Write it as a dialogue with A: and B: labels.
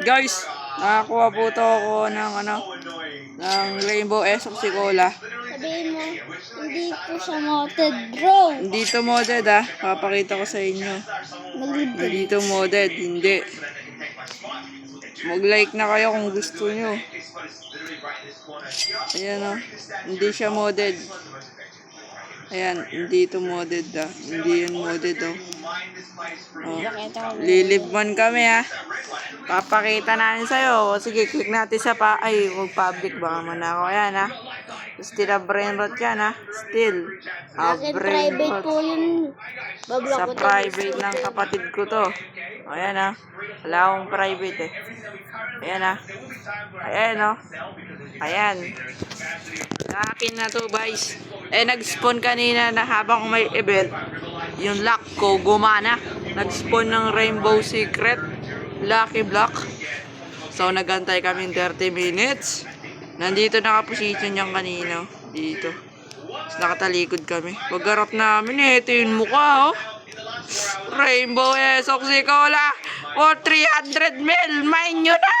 A: Guys, nakakuha po to ako ng ng Rainbow Esoxicola.
B: Sabihin mo, hindi po siya modded, bro.
A: Hindi to modded papakita ko sa inyo.
B: Malibig.
A: Hindi to modded, hindi. Mag-like na kayo kung gusto nyo. Ayan hindi siya modded. Ayan, hindi ito modded Hindi yan modded Lilive man kami Papakita natin sa'yo. Sige, click natin sa huwag public baka man ako. Ayan Still a brain rot yan Still a brain
B: private
A: rot.
B: po yun.
A: Sa private ng kapatid ko to. Ayan Wala akong private Ayan Ayan Ayan. Sa akin na to guys. Nag-spawn kanina na habang may event. Yung lock ko gumana. Nag-spawn ng Rainbow Secret. Lucky Block. So nagantay kami 30 minutes. Nandito nakaposition yung kanina. Dito. Tapos nakatalikod kami. Paggarap namin ito yung mukha Rainbow Esoxicola for 300 mil. Mine nyo na!